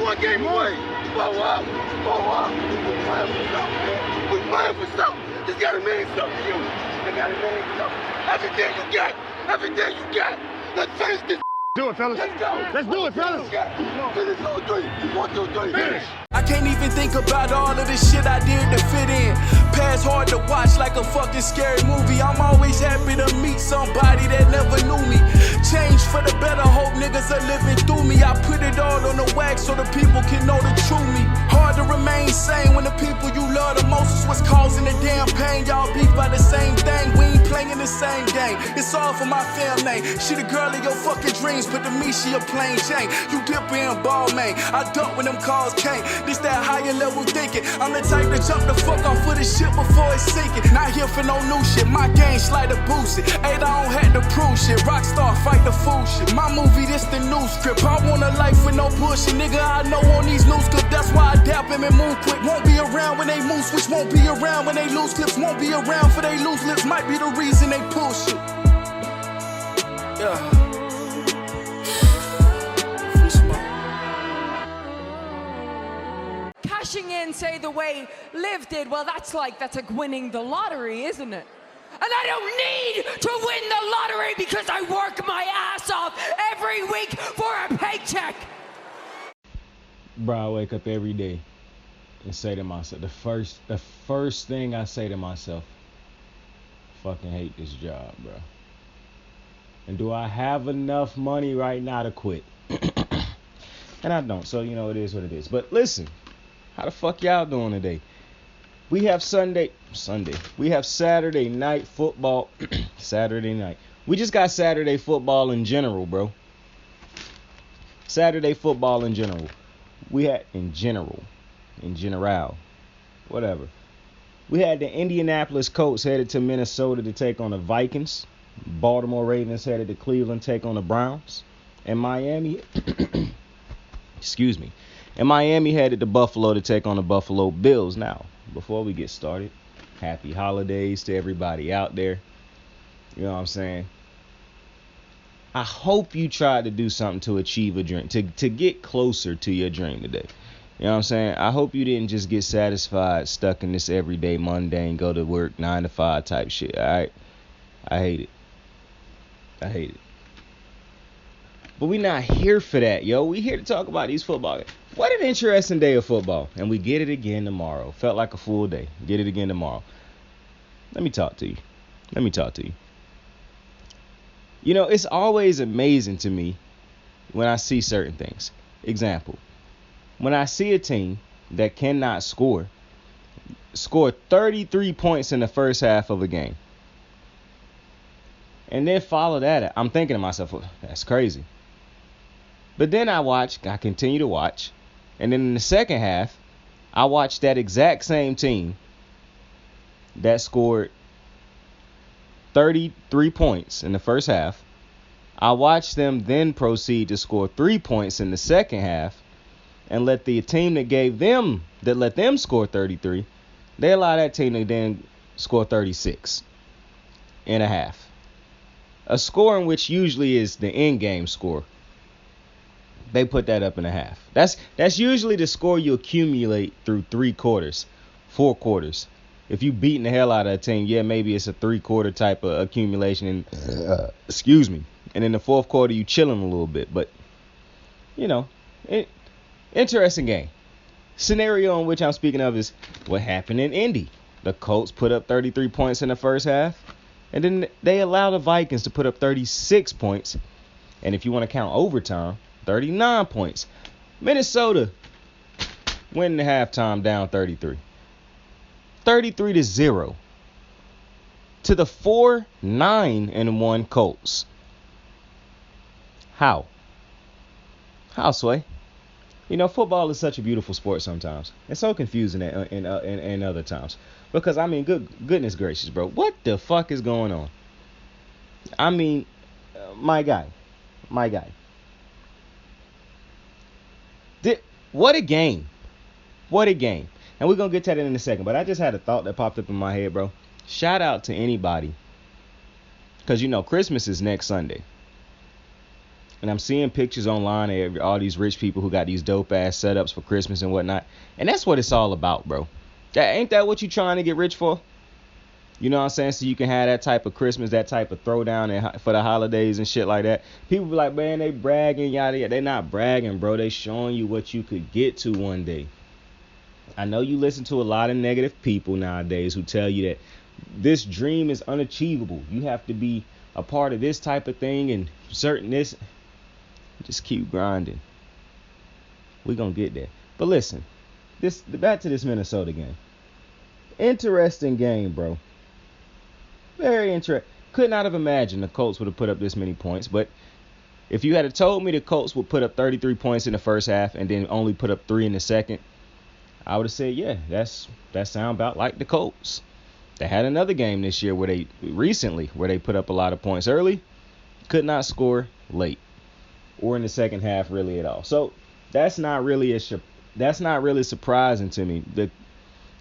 one game away. Blow up. We're playing for something, man. We're playing for something. It's gotta mean something to you. It gotta mean something. Everything you got. Let's finish this. Do it, fellas. Let's go. Let's do it, fellas. Finish 2-3. 1, 2, 3. Finish. I can't even think about all of the shit I did to fit in. Past hard to watch like a fucking scary movie. I'm always happy to meet somebody that never knew me. Change for the better, hope niggas are living through me. I put it all on the wax so the people can know the true me. Hard to remain sane when the people you love the most is what's causing the damn pain. Y'all beef by the same thing, we ain't playing the same game. It's all for my family. She the girl of your fucking dreams, but to me she a plain Jane. You dipper and ball man, I dump when them calls came. This that higher level thinking. I'm the type to jump the fuck off of the shit before it's sinking. Not here for no new shit, my game slider boosted. Ain't I don't have to prove shit, Rockstar fight the fool shit. My movie, this the new script. I want a life with no bullshit, nigga. I know on these news clips, that's why I dap him and move quick. Won't be around when they move switch, won't be around when they lose clips, won't be around for they lose lips. Might be the reason they pull shit. Yeah. Cashing in, say, the way Liv did, well, that's like winning the lottery, isn't it? And I don't need to win the lottery because I work my ass off every week for a paycheck. Bro, I wake up every day and say to myself, the first thing I say to myself, fucking hate this job, bro. And do I have enough money right now to quit? And I don't, so you know it is what it is. But listen, how the fuck y'all doing today? We have we have Saturday night football. Saturday night. We just got Saturday football in general, bro. Saturday football in general. We had in general, whatever. We had the Indianapolis Colts headed to Minnesota to take on the Vikings. Baltimore Ravens headed to Cleveland to take on the Browns. And Miami, and Miami headed to Buffalo to take on the Buffalo Bills. Now, before we get started, happy holidays to everybody out there. You know what I'm saying? I hope you tried to do something to achieve a dream, to get closer to your dream today. You know what I'm saying? I hope you didn't just get satisfied, stuck in this everyday mundane, go to work, 9 to 5 type shit. All right? I hate it. But we not here for that, yo. We here to talk about these football games. What an interesting day of football. And we get it again tomorrow. Felt like a full day. Get it again tomorrow. Let me talk to you. You know, it's always amazing to me when I see certain things. Example, when I see a team that cannot score 33 points in the first half of a game, and then follow that, I'm thinking to myself, well, that's crazy. But then I continue to watch, and then in the second half, I watch that exact same team that scored 33 points in the first half. I watched them then proceed to score 3 points in the second half, and let the team that let them score 33, they allow that team to then score 36 and a half. A score in which usually is the end game score. They put that up in a half. That's usually the score you accumulate through 3 quarters, 4 quarters. If you beating the hell out of a team, yeah, maybe it's a 3-quarter type of accumulation. And in the fourth quarter, you chilling a little bit. But, you know, interesting game. Scenario in which I'm speaking of is what happened in Indy. The Colts put up 33 points in the first half. And then they allow the Vikings to put up 36 points. And if you want to count overtime, 39 points. Minnesota went in halftime down 33. 33-0 to the 4-9-1 Colts. How, Sway? You know, football is such a beautiful sport sometimes. It's so confusing in other times. Because, I mean, goodness gracious, bro. What the fuck is going on? I mean, my guy. What a game. And we're going to get to that in a second. But I just had a thought that popped up in my head, bro. Shout out to anybody. Because, you know, Christmas is next Sunday. And I'm seeing pictures online of all these rich people who got these dope ass setups for Christmas and whatnot. And that's what it's all about, bro. Ain't that what you trying to get rich for? You know what I'm saying? So you can have that type of Christmas, that type of throwdown for the holidays and shit like that. People be like, man, they bragging, yada yada. They not bragging, bro. They showing you what you could get to one day. I know you listen to a lot of negative people nowadays who tell you that this dream is unachievable. You have to be a part of this type of thing and certain this. Just keep grinding. We gonna get there. But listen, back to this Minnesota game. Interesting game, bro. Very interesting. Could not have imagined the Colts would have put up this many points. But if you had told me the Colts would put up 33 points in the first half and then only put up 3 in the second, I would have said, yeah, that sound about like the Colts. They had another game this year where they put up a lot of points early, could not score late, or in the second half really at all. So that's not really surprising to me.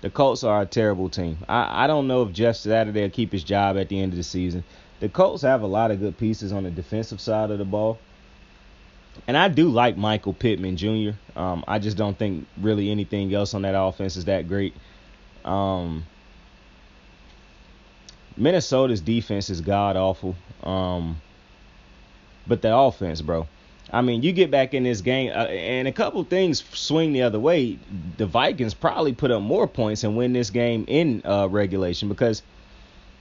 The Colts are a terrible team. I don't know if Jeff Saturday will keep his job at the end of the season. The Colts have a lot of good pieces on the defensive side of the ball. And I do like Michael Pittman Jr. I just don't think really anything else on that offense is that great. Minnesota's defense is god-awful. But the offense, bro. I mean, you get back in this game, and a couple things swing the other way. The Vikings probably put up more points and win this game in regulation because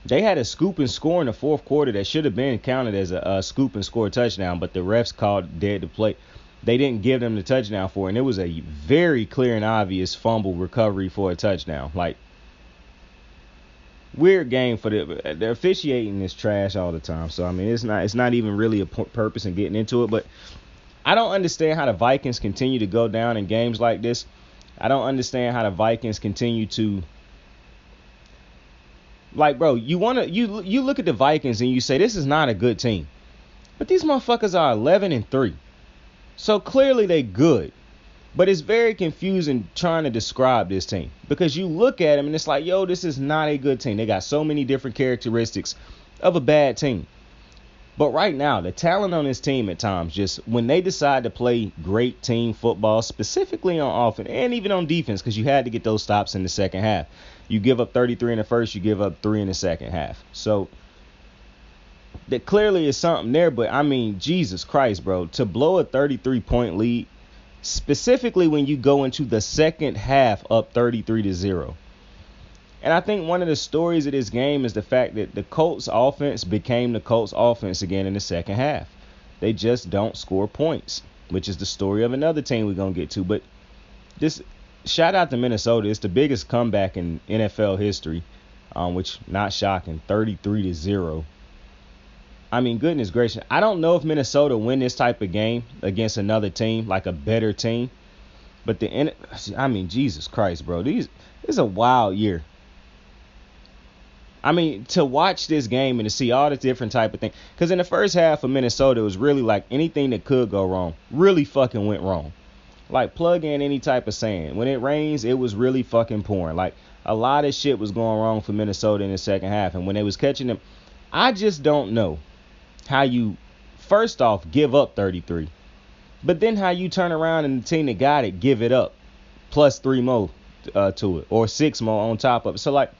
they had a scoop and score in the fourth quarter that should have been counted as a scoop and score touchdown, but the refs called dead to play. They didn't give them the touchdown for it, and it was a very clear and obvious fumble recovery for a touchdown. Like, weird game for the officiating is trash all the time. So I mean, it's not even really a purpose in getting into it. But I don't understand how the Vikings continue to go down in games like this. I don't understand how the Vikings continue to, like, bro. You look at the Vikings and you say this is not a good team, but these motherfuckers are 11-3, so clearly they good. But it's very confusing trying to describe this team because you look at them and it's like, yo, this is not a good team. They got so many different characteristics of a bad team. But right now, the talent on this team at times, just when they decide to play great team football, specifically on offense and even on defense, because you had to get those stops in the second half. You give up 33 in the first, you give up 3 in the second half. So there clearly is something there. But I mean, Jesus Christ, bro, to blow a 33-point lead, specifically when you go into the second half up 33-0. And I think one of the stories of this game is the fact that the Colts offense became the Colts offense again in the second half. They just don't score points, which is the story of another team we're going to get to. But this, shout out to Minnesota. It's the biggest comeback in NFL history, which not shocking, 33-0. I mean, goodness gracious. I don't know if Minnesota win this type of game against another team, like a better team. But Jesus Christ, bro. This is a wild year. I mean, to watch this game and to see all the different type of things. Because in the first half of Minnesota, it was really like anything that could go wrong really fucking went wrong. Like, plug in any type of sand. When it rains, it was really fucking pouring. Like, a lot of shit was going wrong for Minnesota in the second half. And when they was catching them, I just don't know how you, first off, give up 33. But then how you turn around and the team that got it give it up. Plus 3 more to it. Or 6 more on top of it. So, like,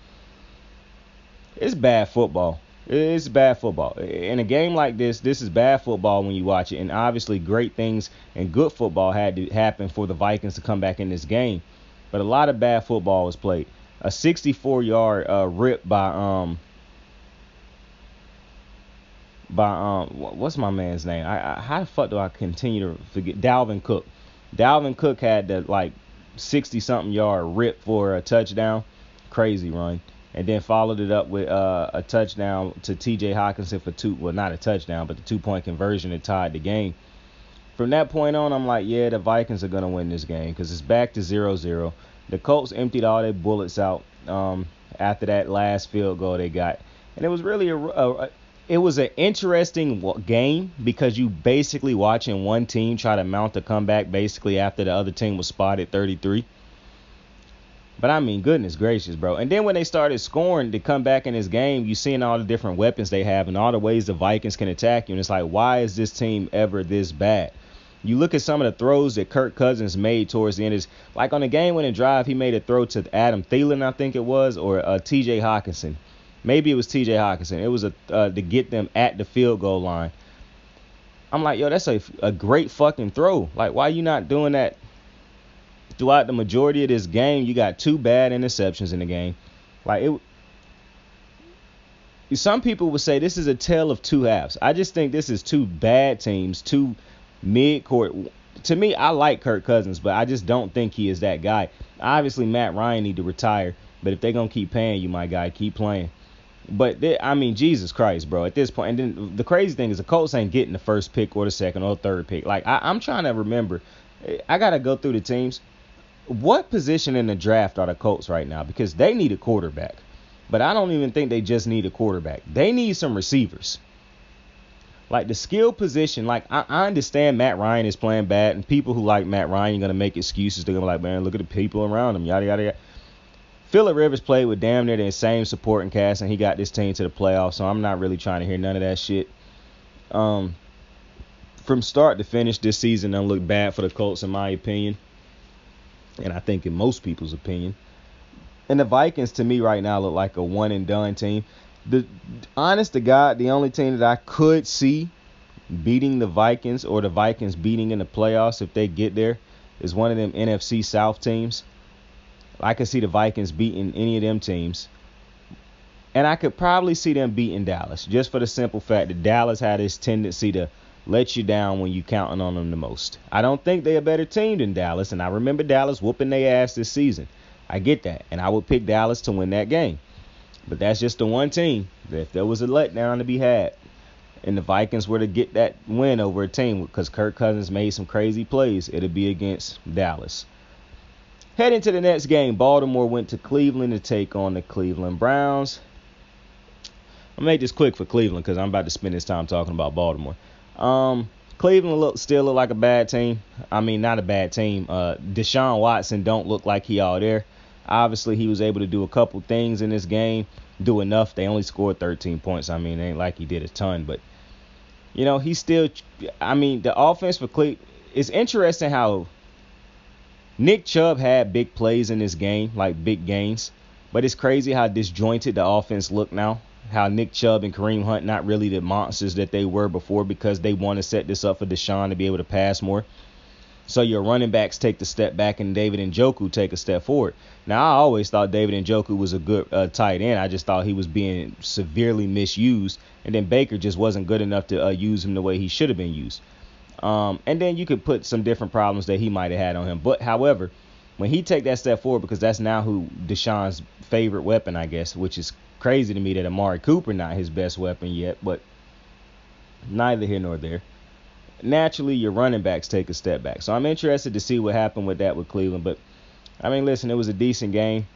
it's bad football. It's bad football. In a game like this is bad football when you watch it. And obviously great things and good football had to happen for the Vikings to come back in this game. But a lot of bad football was played. A 64-yard rip by what's my man's name? How the fuck do I continue to forget? Dalvin Cook. Dalvin Cook had the, like, 60-something yard rip for a touchdown. Crazy run. And then followed it up with a touchdown to T.J. Hockenson for 2. Well, not a touchdown, but the 2-point conversion that tied the game. From that point on, I'm like, yeah, the Vikings are going to win this game because it's back to 0-0. The Colts emptied all their bullets out after that last field goal they got. And it was really it was an interesting game because you basically watching one team try to mount a comeback basically after the other team was spotted 33. But I mean, goodness gracious, bro. And then when they started scoring to come back in this game, you seeing all the different weapons they have and all the ways the Vikings can attack you. And it's like, why is this team ever this bad? You look at some of the throws that Kirk Cousins made towards the end. Is like on the game-winning drive, he made a throw to Adam Thielen, I think it was, or T.J. Hawkinson. Maybe it was T.J. Hawkinson. It was to get them at the field goal line. I'm like, yo, that's a great fucking throw. Like, why you not doing that throughout the majority of this game? You got 2 bad interceptions in the game. Like, some people would say this is a tale of 2 halves. I just think this is 2 bad teams, 2 mid-court. To me, I like Kirk Cousins, but I just don't think he is that guy. Obviously, Matt Ryan need to retire, but if they're going to keep paying you, my guy, keep playing. But, I mean, Jesus Christ, bro, at this point. And then the crazy thing is the Colts ain't getting the first pick or the second or third pick. Like, I'm trying to remember. I got to go through the teams. What position in the draft are the Colts right now? Because they need a quarterback. But I don't even think they just need a quarterback. They need some receivers. Like, the skill position, like, I understand Matt Ryan is playing bad, and people who like Matt Ryan are going to make excuses. They're going to be like, man, look at the people around him, yada, yada, yada. Phillip Rivers played with damn near the same supporting cast, and he got this team to the playoffs, so I'm not really trying to hear none of that shit. From start to finish, this season don't look bad for the Colts, in my opinion, and I think in most people's opinion. And the Vikings, to me, right now look like a one-and-done team. Honest to God, the only team that I could see beating the Vikings or the Vikings beating in the playoffs if they get there is one of them NFC South teams. I could see the Vikings beating any of them teams. And I could probably see them beating Dallas, just for the simple fact that Dallas had this tendency to let you down when you're counting on them the most. I don't think they're a better team than Dallas, and I remember Dallas whooping their ass this season. I get that, and I would pick Dallas to win that game. But that's just the one team that if there was a letdown to be had, and the Vikings were to get that win over a team because Kirk Cousins made some crazy plays, it'd be against Dallas. Heading to the next game, Baltimore went to Cleveland to take on the Cleveland Browns. I'll make this quick for Cleveland because I'm about to spend this time talking about Baltimore. Cleveland still look like a bad team. I mean, not a bad team. Deshaun Watson don't look like he all there. Obviously, he was able to do a couple things in this game, do enough. They only scored 13 points. I mean, it ain't like he did a ton, but, you know, he's still, I mean, the offense for Cleveland, it's interesting how Nick Chubb had big plays in this game, like big gains, but it's crazy how disjointed the offense look now. How Nick Chubb and Kareem Hunt not really the monsters that they were before because they want to set this up for Deshaun to be able to pass more. So your running backs take the step back and David Njoku take a step forward. Now, I always thought David Njoku was a good tight end. I just thought he was being severely misused. And then Baker just wasn't good enough to use him the way he should have been used. And then you could put some different problems that he might have had on him. But, however, when he take that step forward, because that's now who Deshaun's favorite weapon, I guess, which is crazy to me that Amari Cooper not his best weapon yet, but neither here nor there. Naturally, your running backs take a step back. So I'm interested to see what happened with that with Cleveland. But, I mean, listen, it was a decent game.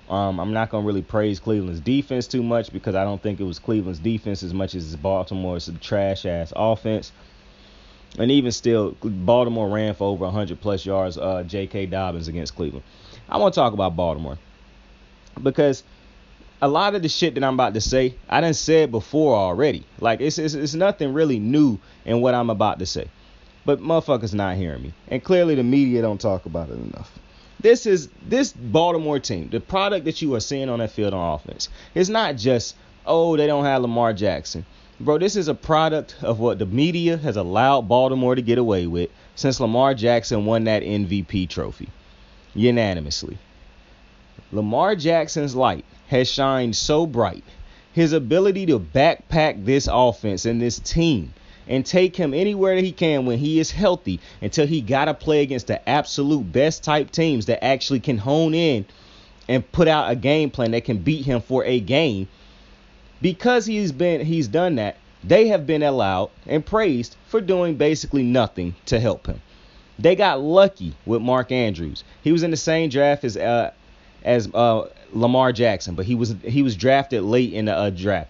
I'm not going to really praise Cleveland's defense too much because I don't think it was Cleveland's defense as much as Baltimore's trash-ass offense. And even still, Baltimore ran for over 100-plus yards, J.K. Dobbins against Cleveland. I want to talk about Baltimore because a lot of the shit that I'm about to say, I done said before already. Like, it's nothing really new in what I'm about to say. But motherfuckers not hearing me. And clearly the media don't talk about it enough. This Baltimore team, the product that you are seeing on that field on offense, it's not just, oh, they don't have Lamar Jackson. Bro, this is a product of what the media has allowed Baltimore to get away with since Lamar Jackson won that MVP trophy unanimously. Lamar Jackson's light has shined so bright. His ability to backpack this offense and this team and take him anywhere that he can when he is healthy until he got to play against the absolute best type teams that actually can hone in and put out a game plan that can beat him for a game. Because he's done that, they have been allowed and praised for doing basically nothing to help him. They got lucky with Mark Andrews. He was in the same draft as Lamar Jackson, but he was drafted late in the draft.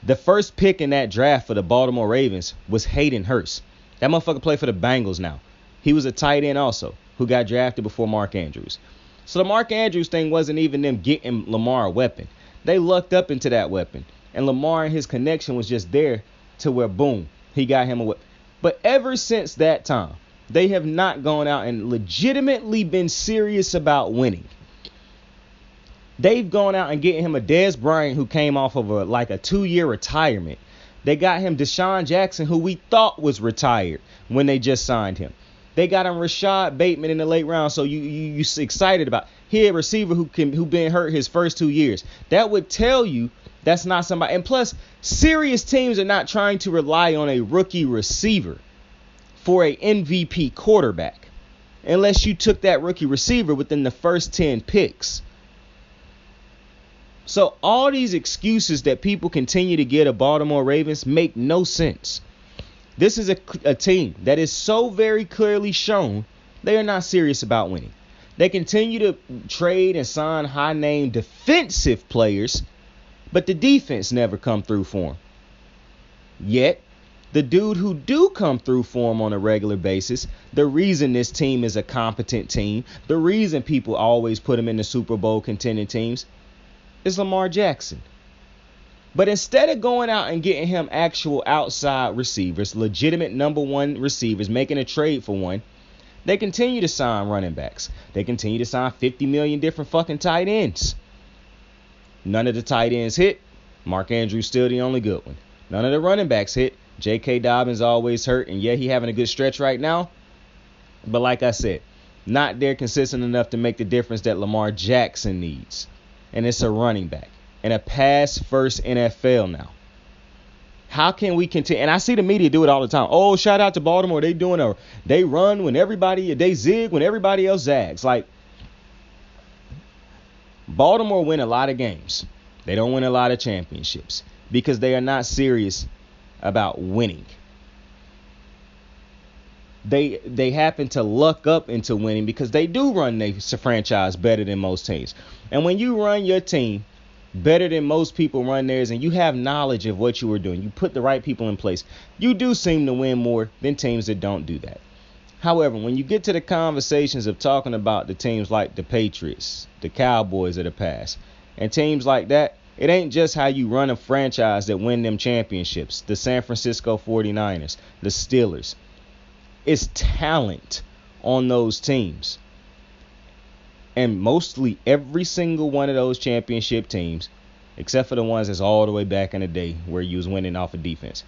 The first pick in that draft for the Baltimore Ravens was Hayden Hurst. That motherfucker played for the Bengals now. He was a tight end also who got drafted before Mark Andrews. So the Mark Andrews thing wasn't even them getting Lamar a weapon. They lucked up into that weapon. And Lamar and his connection was just there to where, boom, he got him a weapon. But ever since that time, they have not gone out and legitimately been serious about winning. They've gone out and getting him a Dez Bryant who came off of a 2-year retirement. They got him Deshaun Jackson, who we thought was retired when they just signed him. They got him Rashad Bateman in the late round, so you excited about. He a receiver who been hurt his first 2 years. That would tell you that's not somebody. And plus, serious teams are not trying to rely on a rookie receiver for a MVP quarterback unless you took that rookie receiver within the first 10 picks. So all these excuses that people continue to get of Baltimore Ravens make no sense. This is a team that is so very clearly shown they are not serious about winning. They continue to trade and sign high-name defensive players, but the defense never come through for them. Yet, the dude who do come through for them on a regular basis, the reason this team is a competent team, the reason people always put them in the Super Bowl contending teams, is Lamar Jackson. But instead of going out and getting him actual outside receivers, legitimate number one receivers, making a trade for one, they continue to sign running backs. They continue to sign 50 million different fucking tight ends. None of the tight ends hit. Mark Andrews still the only good one. None of the running backs hit. J.K. Dobbins always hurt, and yeah, he having a good stretch right now. But like I said, not there consistent enough to make the difference that Lamar Jackson needs. And it's a running back. And a pass-first NFL now. How can we continue? And I see the media do it all the time. Oh, shout out to Baltimore. They run when they zig when everybody else zags. Like, Baltimore win a lot of games. They don't win a lot of championships because they are not serious about winning. They happen to luck up into winning because they do run their franchise better than most teams. And when you run your team better than most people run theirs and you have knowledge of what you are doing, you put the right people in place, you do seem to win more than teams that don't do that. However, when you get to the conversations of talking about the teams like the Patriots, the Cowboys of the past, and teams like that, it ain't just how you run a franchise that win them championships. The San Francisco 49ers, the Steelers. It's talent on those teams. And mostly every single one of those championship teams, except for the ones that's all the way back in the day where you was winning off of defense.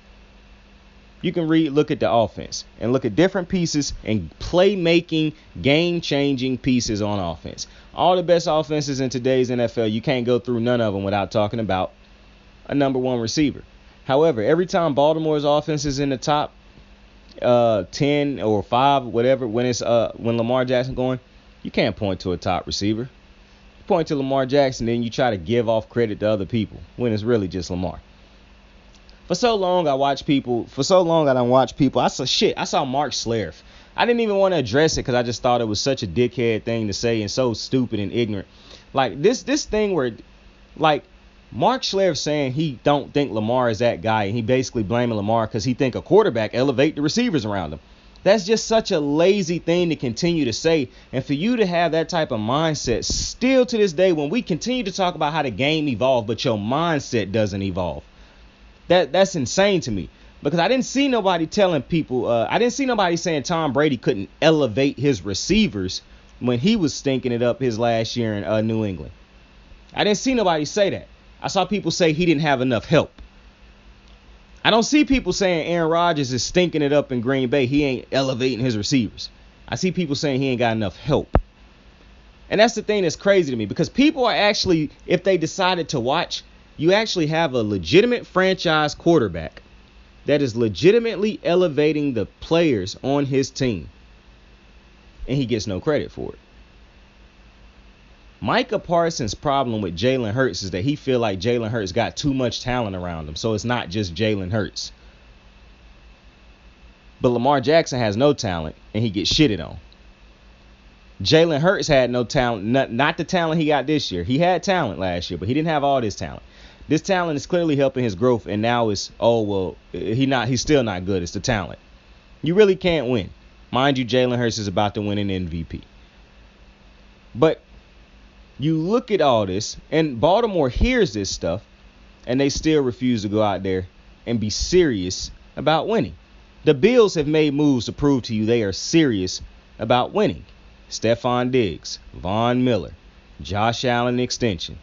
You can look at the offense and look at different pieces and playmaking, game-changing pieces on offense. All the best offenses in today's NFL, you can't go through none of them without talking about a number one receiver. However, every time Baltimore's offense is in the top 10 or 5, whatever, when Lamar Jackson going, you can't point to a top receiver. You point to Lamar Jackson, then you try to give off credit to other people when it's really just Lamar. For so long, I don't watch people. I saw Mark Schlereth. I didn't even want to address it because I just thought it was such a dickhead thing to say and so stupid and ignorant. Like this thing where, like, Mark Schlereth saying he don't think Lamar is that guy, and he basically blaming Lamar because he think a quarterback elevate the receivers around him. That's just such a lazy thing to continue to say. And for you to have that type of mindset still to this day when we continue to talk about how the game evolved, but your mindset doesn't evolve. That's insane to me. Because I didn't see nobody telling people, I didn't see nobody saying Tom Brady couldn't elevate his receivers when he was stinking it up his last year in New England. I didn't see nobody say that. I saw people say he didn't have enough help. I don't see people saying Aaron Rodgers is stinking it up in Green Bay. He ain't elevating his receivers. I see people saying he ain't got enough help. And that's the thing that's crazy to me because people are actually, if they decided to watch, you actually have a legitimate franchise quarterback that is legitimately elevating the players on his team. And he gets no credit for it. Micah Parsons' problem with Jalen Hurts is that he feel like Jalen Hurts got too much talent around him. So it's not just Jalen Hurts. But Lamar Jackson has no talent and he gets shitted on. Jalen Hurts had no talent, not the talent he got this year. He had talent last year, but he didn't have all this talent. This talent is clearly helping his growth, and now it's, he's still not good. It's the talent. You really can't win. Mind you, Jalen Hurts is about to win an MVP. But You look at all this, and Baltimore hears this stuff, and they still refuse to go out there and be serious about winning. The Bills have made moves to prove to you they are serious about winning. Stephon Diggs, Von Miller, Josh Allen extension.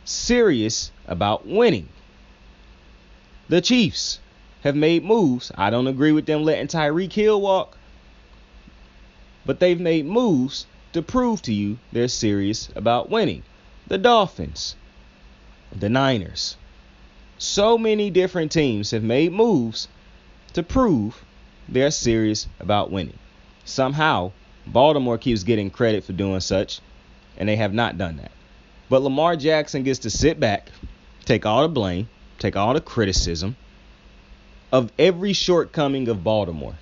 Serious about winning. The Chiefs have made moves. I don't agree with them letting Tyreek Hill walk, but they've made moves to prove to you they're serious about winning. The Dolphins, the Niners. So many different teams have made moves to prove they're serious about winning. Somehow, Baltimore keeps getting credit for doing such, and they have not done that. But Lamar Jackson gets to sit back, take all the blame, take all the criticism of every shortcoming of Baltimore.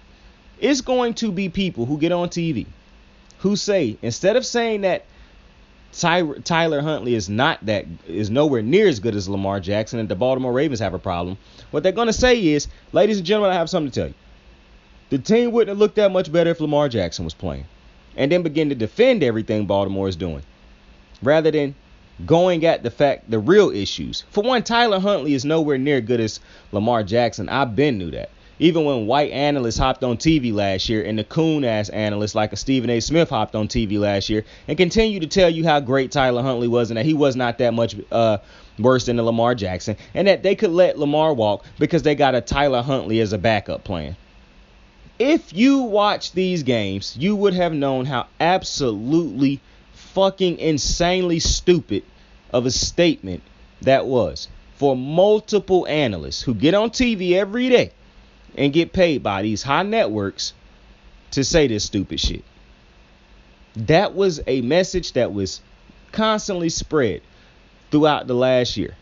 It's going to be people who get on TV who say, instead of saying that Tyler Huntley is nowhere near as good as Lamar Jackson and the Baltimore Ravens have a problem, what they're going to say is, ladies and gentlemen, I have something to tell you. The team wouldn't have looked that much better if Lamar Jackson was playing. And then begin to defend everything Baltimore is doing, rather than going at the real issues. For one, Tyler Huntley is nowhere near good as Lamar Jackson. I've been knew that. Even when white analysts hopped on TV last year and the coon-ass analysts like a Stephen A. Smith hopped on TV last year and continue to tell you how great Tyler Huntley was and that he was not that much worse than the Lamar Jackson and that they could let Lamar walk because they got a Tyler Huntley as a backup plan. If you watch these games, you would have known how absolutely fucking insanely stupid of a statement that was for multiple analysts who get on TV every day and get paid by these high networks to say this stupid shit. That was a message that was constantly spread throughout the last year,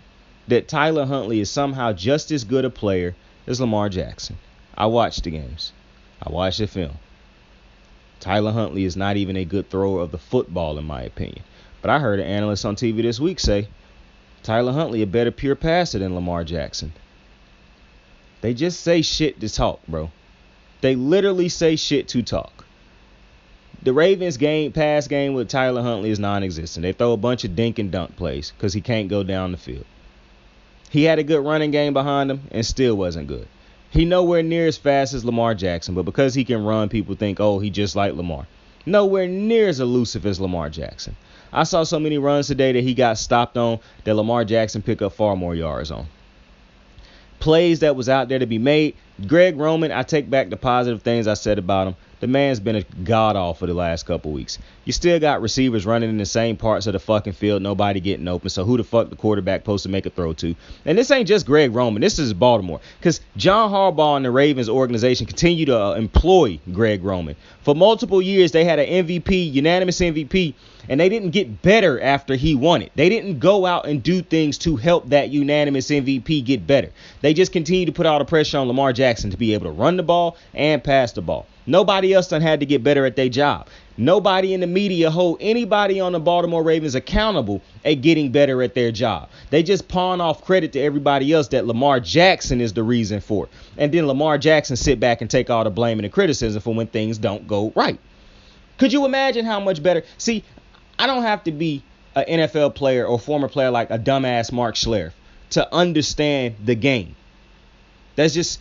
that Tyler Huntley is somehow just as good a player as Lamar Jackson. I watched the games. I watched the film. Tyler Huntley is not even a good thrower of the football, in my opinion. But I heard an analyst on TV this week say Tyler Huntley a better pure passer than Lamar Jackson. They just say shit to talk, bro. They literally say shit to talk. The Ravens pass game with Tyler Huntley is non-existent. They throw a bunch of dink and dunk plays because he can't go down the field. He had a good running game behind him and still wasn't good. He nowhere near as fast as Lamar Jackson, but because he can run, people think, oh, he just like Lamar. Nowhere near as elusive as Lamar Jackson. I saw so many runs today that he got stopped on that Lamar Jackson picked up far more yards on. Plays that was out there to be made. Greg Roman, I take back the positive things I said about him. The man's been a god-awful the last couple weeks. You still got receivers running in the same parts of the fucking field, nobody getting open. So who the fuck the quarterback supposed to make a throw to? And this ain't just Greg Roman. This is Baltimore. Because John Harbaugh and the Ravens organization continue to employ Greg Roman. For multiple years, they had an MVP, unanimous MVP, and they didn't get better after he won it. They didn't go out and do things to help that unanimous MVP get better. They just continue to put all the pressure on Lamar Jackson to be able to run the ball and pass the ball. Nobody else done had to get better at their job. Nobody in the media hold anybody on the Baltimore Ravens accountable at getting better at their job. They just pawn off credit to everybody else that Lamar Jackson is the reason for it. And then Lamar Jackson sit back and take all the blame and the criticism for when things don't go right. Could you imagine how much better? See, I don't have to be an NFL player or former player like a dumbass Mark Schlereth to understand the game. That's just...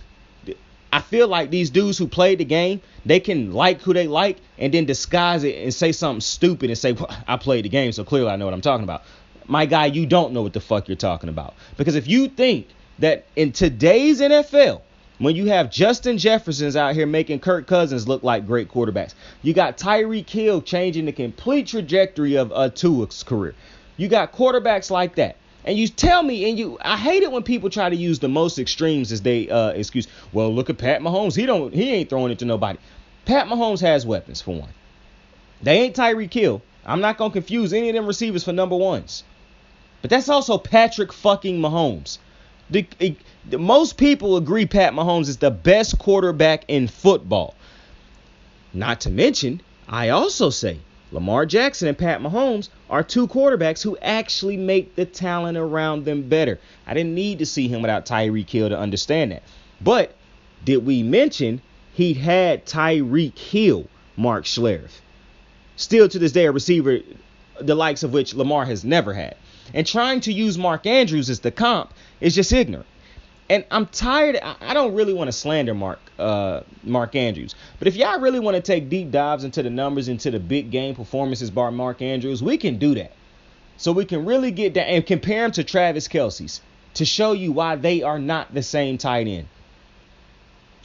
I feel like these dudes who played the game, they can like who they like and then disguise it and say something stupid and say, well, I played the game, so clearly I know what I'm talking about. My guy, you don't know what the fuck you're talking about. Because if you think that in today's NFL, when you have Justin Jefferson's out here making Kirk Cousins look like great quarterbacks, you got Tyreek Hill changing the complete trajectory of Tua's career. You got quarterbacks like that. And you tell me, I hate it when people try to use the most extremes as they excuse. Well, look at Pat Mahomes. He ain't throwing it to nobody. Pat Mahomes has weapons, for one. They ain't Tyreek Hill. I'm not going to confuse any of them receivers for number ones. But that's also Patrick fucking Mahomes. Most people agree Pat Mahomes is the best quarterback in football. Not to mention, I also say Lamar Jackson and Pat Mahomes are two quarterbacks who actually make the talent around them better. I didn't need to see him without Tyreek Hill to understand that. But did we mention he had Tyreek Hill, Mark Schlereth? Still to this day a receiver the likes of which Lamar has never had. And trying to use Mark Andrews as the comp is just ignorant. And I'm tired. I don't really want to slander Mark Andrews. But if y'all really want to take deep dives into the numbers, into the big game performances by Mark Andrews, we can do that. So we can really get down and compare him to Travis Kelce's to show you why they are not the same tight end.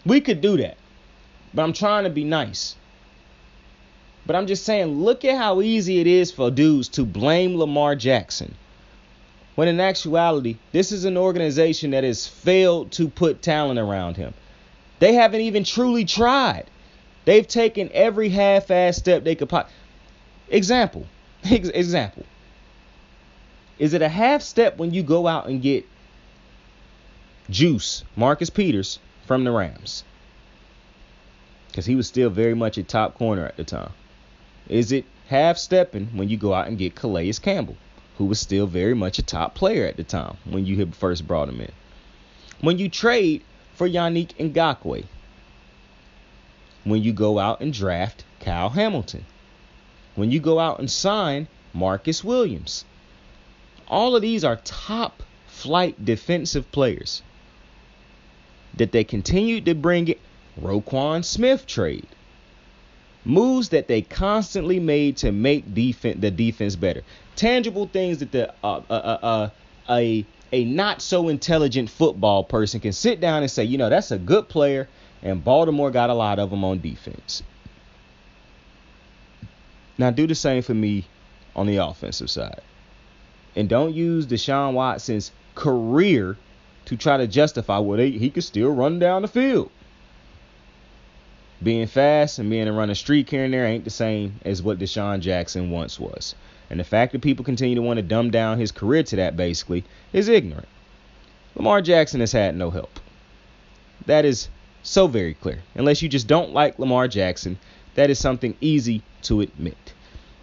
We could do that. But I'm trying to be nice. But I'm just saying, look at how easy it is for dudes to blame Lamar Jackson. When in actuality, this is an organization that has failed to put talent around him. They haven't even truly tried. They've taken every half-ass step they could possibly. Example. Is it a half step when you go out and get Juice, Marcus Peters, from the Rams? Because he was still very much a top corner at the time. Is it half stepping when you go out and get Calais Campbell, who was still very much a top player at the time when you had first brought him in? When you trade for Yannick Ngakoue, when you go out and draft Kyle Hamilton, when you go out and sign Marcus Williams, all of these are top flight defensive players that they continued to bring in. Roquan Smith trade. Moves that they constantly made to make the defense better. Tangible things that a not so intelligent football person can sit down and say, you know, that's a good player, and Baltimore got a lot of them on defense. Now do the same for me on the offensive side. And don't use Deshaun Watson's career to try to justify he could still run down the field. Being fast and being a running streak here and there ain't the same as what Deshaun Jackson once was. And the fact that people continue to want to dumb down his career to that basically is ignorant. Lamar Jackson has had no help. That is so very clear. Unless you just don't like Lamar Jackson, that is something easy to admit.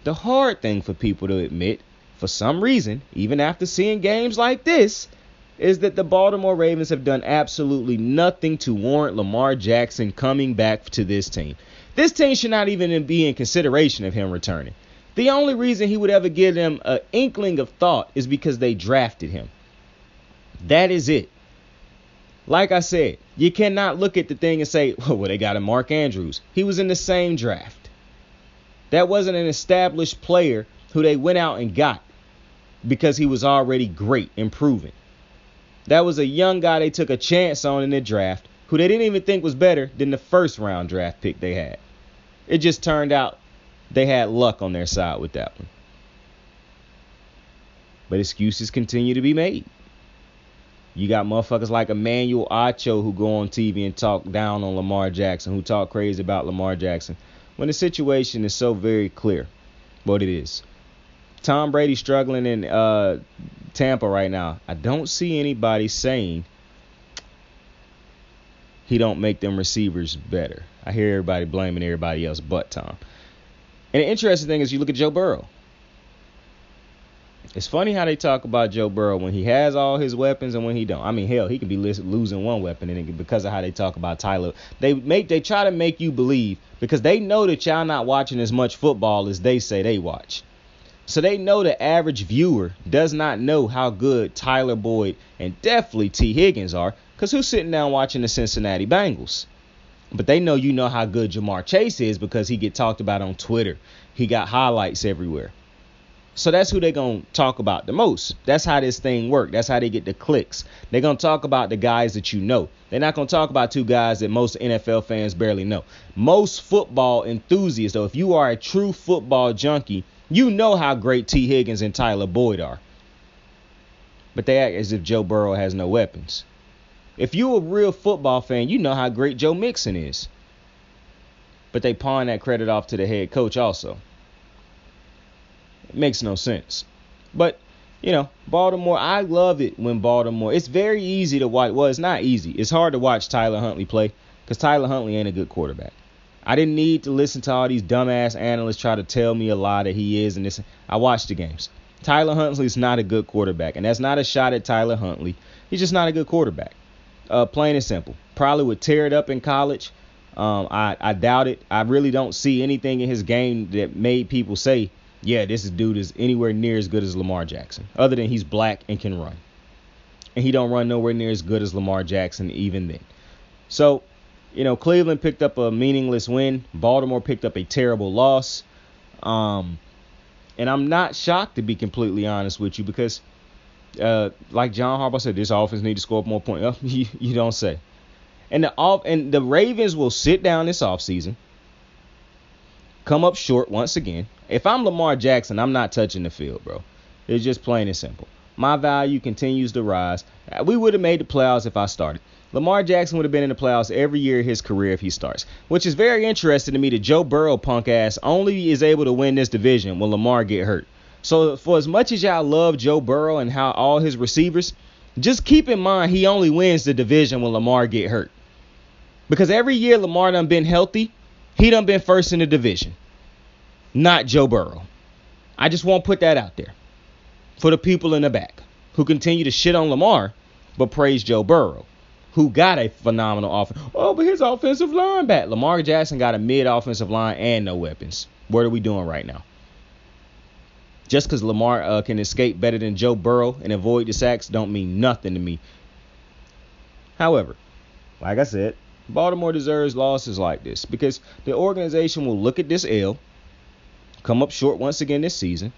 The hard thing for people to admit, for some reason, even after seeing games like this, is that the Baltimore Ravens have done absolutely nothing to warrant Lamar Jackson coming back to this team. This team should not even be in consideration of him returning. The only reason he would ever give them an inkling of thought is because they drafted him. That is it. Like I said, you cannot look at the thing and say, well, they got a Mark Andrews. He was in the same draft. That wasn't an established player who they went out and got because he was already great and proven. That was a young guy they took a chance on in the draft who they didn't even think was better than the first round draft pick they had. It just turned out they had luck on their side with that one. But excuses continue to be made. You got motherfuckers like Emmanuel Acho who go on TV and talk down on Lamar Jackson, who talk crazy about Lamar Jackson, when the situation is so very clear what it is. Tom Brady struggling in Tampa right now. I don't see anybody saying he don't make them receivers better. I hear everybody blaming everybody else but Tom. And the interesting thing is you look at Joe Burrow. It's funny how they talk about Joe Burrow when he has all his weapons and when he don't. I mean, hell, he could be losing one weapon, and because of how they talk about Tyler, they try to make you believe because they know that y'all not watching as much football as they say they watch. So they know the average viewer does not know how good Tyler Boyd and definitely T. Higgins are, because who's sitting down watching the Cincinnati Bengals? But they know you know how good Jamar Chase is because he get talked about on Twitter. He got highlights everywhere. So that's who they're going to talk about the most. That's how this thing works. That's how they get the clicks. They're going to talk about the guys that you know. They're not going to talk about two guys that most NFL fans barely know. Most football enthusiasts, though, if you are a true football junkie, you know how great T. Higgins and Tyler Boyd are. But they act as if Joe Burrow has no weapons. If you're a real football fan, you know how great Joe Mixon is. But they pawn that credit off to the head coach also. It makes no sense. But, you know, Baltimore, I love it when Baltimore, it's very easy to watch. Well, it's not easy. It's hard to watch Tyler Huntley play because Tyler Huntley ain't a good quarterback. I didn't need to listen to all these dumbass analysts try to tell me a lie that he is. And this, I watched the games. Tyler Huntley is not a good quarterback. And that's not a shot at Tyler Huntley. He's just not a good quarterback. Plain and simple. Probably would tear it up in college. I doubt it. I really don't see anything in his game that made people say yeah, this dude is anywhere near as good as Lamar Jackson, other than he's black and can run. And he don't run nowhere near as good as Lamar Jackson even then. So, Cleveland picked up a meaningless win. Baltimore picked up a terrible loss. And I'm not shocked, to be completely honest with you, because like John Harbaugh said, this offense need to score up more points. You don't say. And the Ravens will sit down this offseason, come up short once again. If I'm Lamar Jackson, I'm not touching the field, bro. It's just plain and simple. My value continues to rise. We would have made the playoffs if I started. Lamar Jackson would have been in the playoffs every year of his career if he starts, which is very interesting to me that Joe Burrow punk ass only is able to win this division when Lamar get hurt. So for as much as y'all love Joe Burrow and how all his receivers, just keep in mind he only wins the division when Lamar get hurt. Because every year Lamar done been healthy, he done been first in the division. Not Joe Burrow. I just want to put that out there for the people in the back who continue to shit on Lamar but praise Joe Burrow, who got a phenomenal offense. Oh, but his offensive line back. Lamar Jackson got a mid-offensive line and no weapons. What are we doing right now? Just because Lamar can escape better than Joe Burrow and avoid the sacks don't mean nothing to me. However, like I said, Baltimore deserves losses like this because the organization will look at this L, come up short once again this season,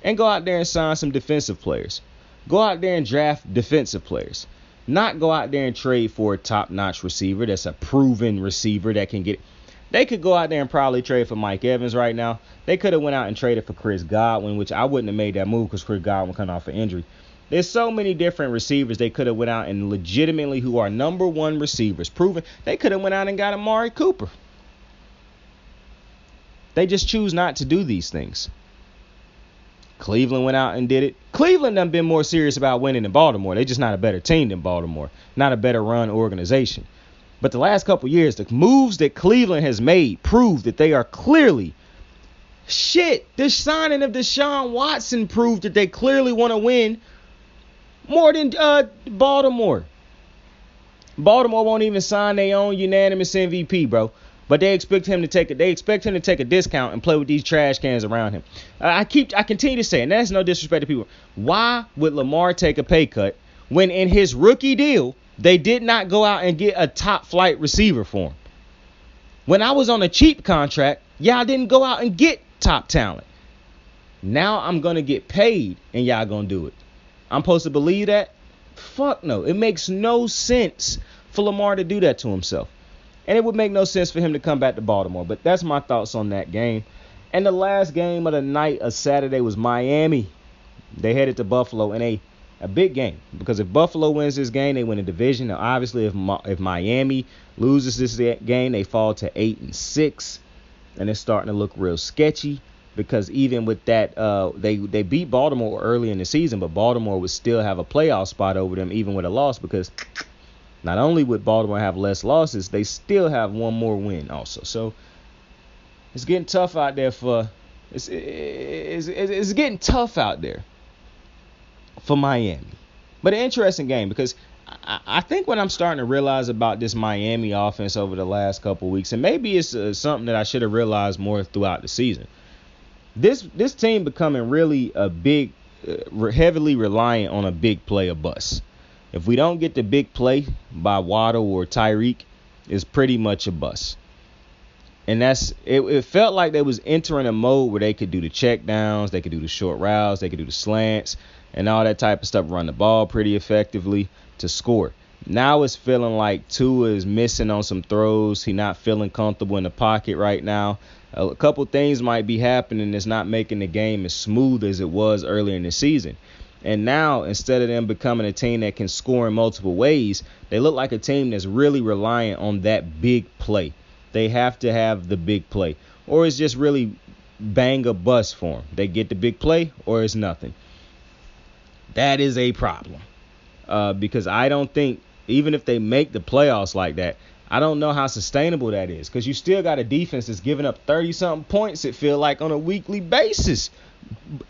and go out there and sign some defensive players. Go out there and draft defensive players. Not go out there and trade for a top-notch receiver that's a proven receiver that can get it. They could go out there and probably trade for Mike Evans right now. They could have went out and traded for Chris Godwin, which I wouldn't have made that move because Chris Godwin coming off an injury. There's so many different receivers they could have went out and legitimately who are number one receivers, proven. They could have went out and got Amari Cooper. They just choose not to do these things. Cleveland went out and did it. Cleveland done been more serious about winning than Baltimore. They're just not a better team than Baltimore. Not a better run organization. But the last couple years, the moves that Cleveland has made prove that they are clearly shit. The signing of Deshaun Watson proved that they clearly want to win more than Baltimore. Baltimore won't even sign their own unanimous MVP, bro. But they expect him to take a discount and play with these trash cans around him. I continue to say, and that's no disrespect to people. Why would Lamar take a pay cut when in his rookie deal they did not go out and get a top flight receiver for him? When I was on a cheap contract, y'all didn't go out and get top talent. Now I'm gonna get paid and y'all gonna do it. I'm supposed to believe that? Fuck no. It makes no sense for Lamar to do that to himself. And it would make no sense for him to come back to Baltimore. But that's my thoughts on that game. And the last game of the night of Saturday was Miami. They headed to Buffalo in a big game. Because if Buffalo wins this game, they win the division. Now, obviously, if Miami loses this game, they fall to 8-6. And it's starting to look real sketchy. Because even with that, they beat Baltimore early in the season. But Baltimore would still have a playoff spot over them, even with a loss. Because not only would Baltimore have less losses, they still have one more win also. So it's getting tough out there it's getting tough out there for Miami. But an interesting game because I think what I'm starting to realize about this Miami offense over the last couple of weeks, and maybe it's something that I should have realized more throughout the season. This team becoming really a big, heavily reliant on a big play or bust. If we don't get the big play by Waddle or Tyreek, it's pretty much a bust. And it felt like they was entering a mode where they could do the check downs, they could do the short routes, they could do the slants, and all that type of stuff, run the ball pretty effectively to score. Now it's feeling like Tua is missing on some throws. He's not feeling comfortable in the pocket right now. A couple things might be happening that's not making the game as smooth as it was earlier in the season. And now, instead of them becoming a team that can score in multiple ways, they look like a team that's really reliant on that big play. They have to have the big play. Or it's just really bang or bust for them. They get the big play or it's nothing. That is a problem. Because I don't think, even if they make the playoffs like that, I don't know how sustainable that is. Because you still got a defense that's giving up 30-something points, it feels like, on a weekly basis.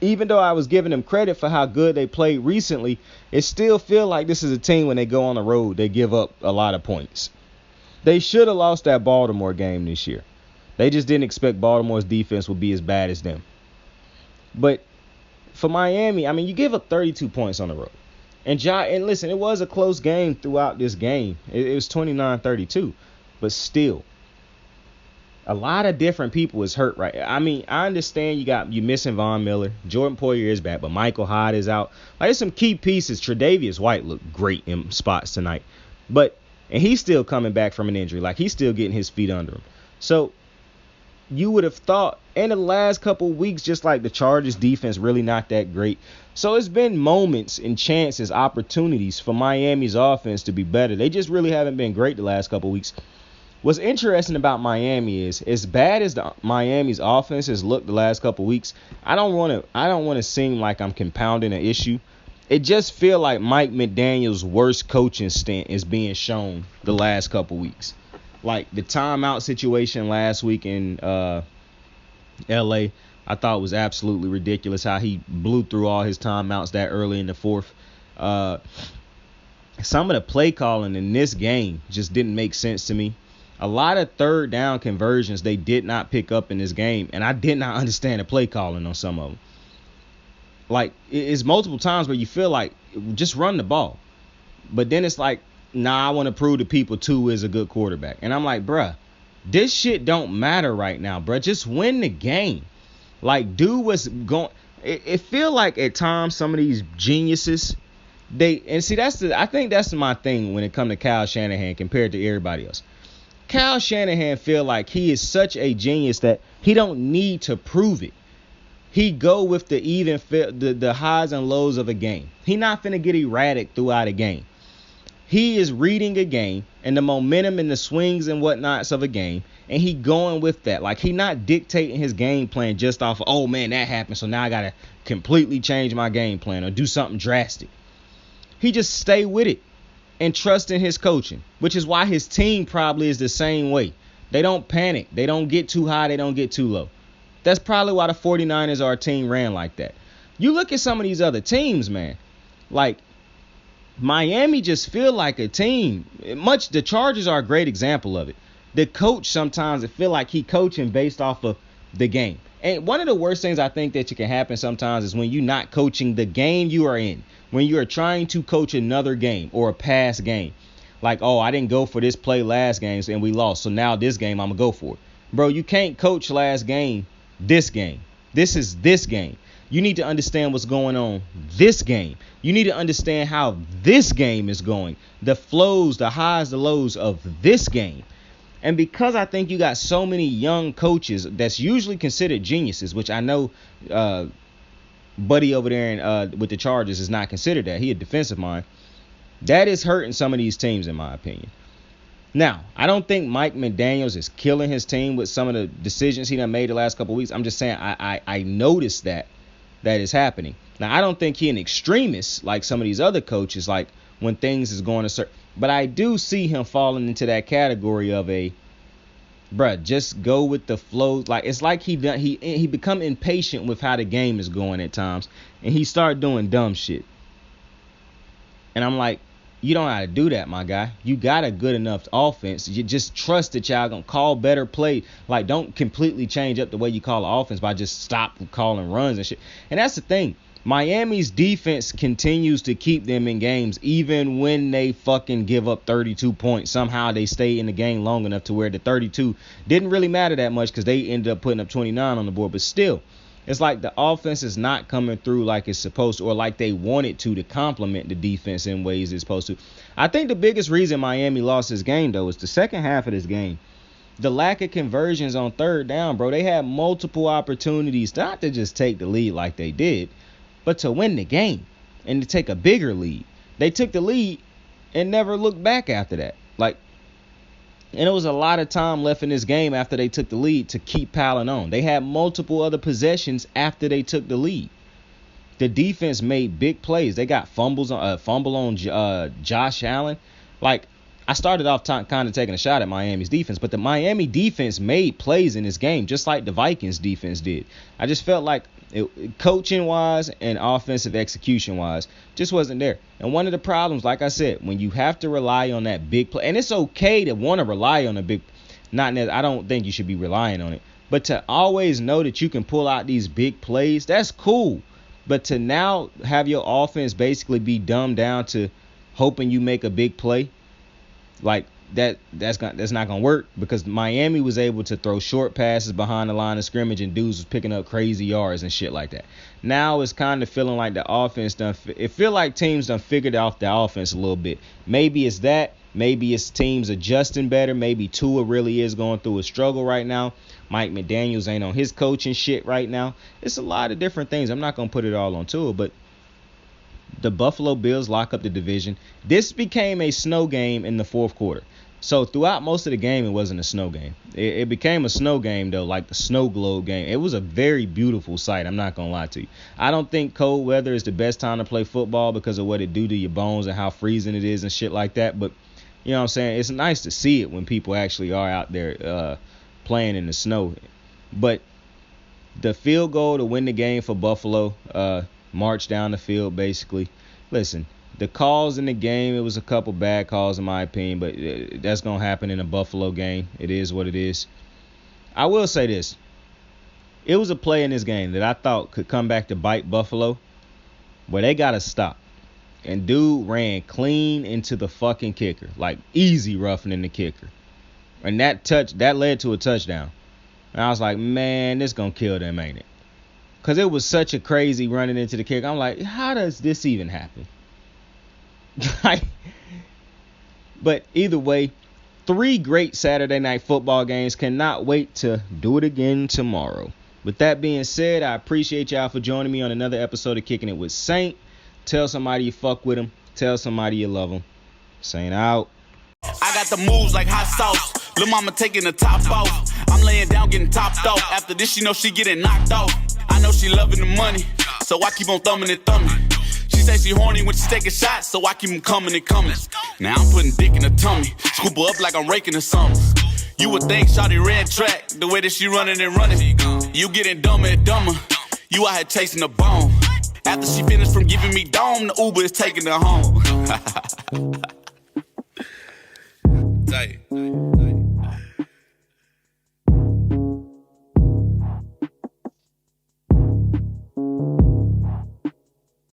Even though I was giving them credit for how good they played recently, it still feels like this is a team when they go on the road, they give up a lot of points. They should have lost that Baltimore game this year. They just didn't expect Baltimore's defense would be as bad as them. But for Miami, I mean, you give up 32 points on the road. And listen, it was a close game throughout this game. It was 29-32. But still, a lot of different people is hurt right. I mean, I understand you missing Von Miller. Jordan Poyer is back, but Michael Hyde is out. Like, there's some key pieces. Tre'Davious White looked great in spots tonight. And he's still coming back from an injury. Like, he's still getting his feet under him. So you would have thought in the last couple of weeks, just like the Chargers defense really not that great. So it's been moments and chances, opportunities for Miami's offense to be better. They just really haven't been great the last couple of weeks. What's interesting about Miami is, as bad as Miami's offense has looked the last couple of weeks, I don't want to seem like I'm compounding an issue. It just feel like Mike McDaniel's worst coaching stint is being shown the last couple of weeks. Like the timeout situation last week in L.A., I thought was absolutely ridiculous how he blew through all his timeouts that early in the fourth. Some of the play calling in this game just didn't make sense to me. A lot of third down conversions they did not pick up in this game, and I did not understand the play calling on some of them. Like, it's multiple times where you feel like just run the ball. But then it's like, nah, I want to prove to people Tua is a good quarterback. And I'm like, bruh, this shit don't matter right now, bruh. Just win the game. Like, dude was going. It feel like at times some of these geniuses, I think that's my thing when it comes to Kyle Shanahan compared to everybody else. Kyle Shanahan feel like he is such a genius that he don't need to prove it. He go with the highs and lows of a game. He not finna get erratic throughout a game. He is reading a game and the momentum and the swings and whatnots of a game, and he going with that. Like, he not dictating his game plan just off of, oh man, that happened, so now I gotta completely change my game plan or do something drastic. He just stay with it and trust in his coaching, which is why his team probably is the same way. They don't panic. They don't get too high. They don't get too low. That's probably why the 49ers, our team, ran like that. You look at some of these other teams, man. Like, Miami just feel like a team. The Chargers are a great example of it. The coach sometimes, it feel like he coaching based off of the game. And one of the worst things I think that can happen sometimes is when you're not coaching the game you are in. When you are trying to coach another game or a past game. Like, oh, I didn't go for this play last game and we lost, so now this game I'm going to go for it. Bro, you can't coach last game this game. This is this game. You need to understand what's going on this game. You need to understand how this game is going. The flows, the highs, the lows of this game. And because I think you got so many young coaches that's usually considered geniuses, which I know Buddy over there with the Chargers is not considered that. He a defensive mind. That is hurting some of these teams, in my opinion. Now, I don't think Mike McDaniels is killing his team with some of the decisions he done made the last couple of weeks. I'm just saying I noticed that is happening. Now, I don't think he an extremist like some of these other coaches, like when things is going to certain. But I do see him falling into that category of just go with the flow. Like, it's like he become impatient with how the game is going at times, and he start doing dumb shit. And I'm like, you don't know how to do that, my guy. You got a good enough offense. You just trust that y'all gonna call better play. Like, don't completely change up the way you call the offense by just stop calling runs and shit. And that's the thing. Miami's defense continues to keep them in games even when they fucking give up 32 points. Somehow they stay in the game long enough to where the 32 didn't really matter that much because they ended up putting up 29 on the board. But still, it's like the offense is not coming through like it's supposed to, or like they wanted to complement the defense in ways it's supposed to. I think the biggest reason Miami lost this game, though, is the second half of this game. The lack of conversions on third down, bro. They had multiple opportunities not to just take the lead like they did, but to win the game and to take a bigger lead. They took the lead and never looked back after that. And it was a lot of time left in this game after they took the lead to keep piling on. They had multiple other possessions after they took the lead. The defense made big plays. They got fumble on Josh Allen. Like, I started off kind of taking a shot at Miami's defense, but the Miami defense made plays in this game, just like the Vikings defense did. I just felt like coaching-wise and offensive execution-wise just wasn't there. And one of the problems, like I said, when you have to rely on that big play, and it's okay to want to rely on a big, I don't think you should be relying on it, But to always know that you can pull out these big plays, that's cool. But to now have your offense basically be dumbed down to hoping you make a big play, like that's not gonna work, because Miami was able to throw short passes behind the line of scrimmage and dudes was picking up crazy yards and shit like that. Now it's kind of feeling like the offense it feel like teams done figured out the offense a little bit. Maybe it's that. Maybe it's teams adjusting better. Maybe Tua really is going through a struggle right now. Mike McDaniels ain't on his coaching shit right now. It's a lot of different things. I'm not going to put it all on Tua, but the Buffalo Bills lock up the division. This became a snow game in the fourth quarter. So throughout most of the game, it wasn't a snow game. It became a snow game, though, like the snow globe game. It was a very beautiful sight. I'm not going to lie to you. I don't think cold weather is the best time to play football because of what it do to your bones and how freezing it is and shit like that. But, you know what I'm saying? It's nice to see it when people actually are out there playing in the snow. But the field goal to win the game for Buffalo, march down the field, basically. Listen, the calls in the game, it was a couple bad calls in my opinion, but that's going to happen in a Buffalo game. It is what it is. I will say this. It was a play in this game that I thought could come back to bite Buffalo, but they got to stop. And dude ran clean into the fucking kicker, like easy roughing in the kicker. And that led to a touchdown. And I was like, man, this going to kill them, ain't it? Because it was such a crazy running into the kicker. I'm like, how does this even happen? But either way, 3 great Saturday night football games. Cannot wait to do it again tomorrow. With that being said, I appreciate y'all for joining me on another episode of Kicking It with Saint. Tell somebody you fuck with him. Tell somebody you love him. Saint out. I got the moves like hot sauce. Lil' mama taking the top off. I'm laying down getting topped off. After this, she know she getting knocked off. I know she loving the money, so I keep on thumbing and thumbing. She say she horny when she taking shots, so I keep them coming and coming. Now I'm putting dick in her tummy, scoop her up like I'm raking her something. You would think shawty red track, the way that she running and running. You getting dumber and dumber, you out here chasing the bone. After she finished from giving me dome, the Uber is taking her home. Tight.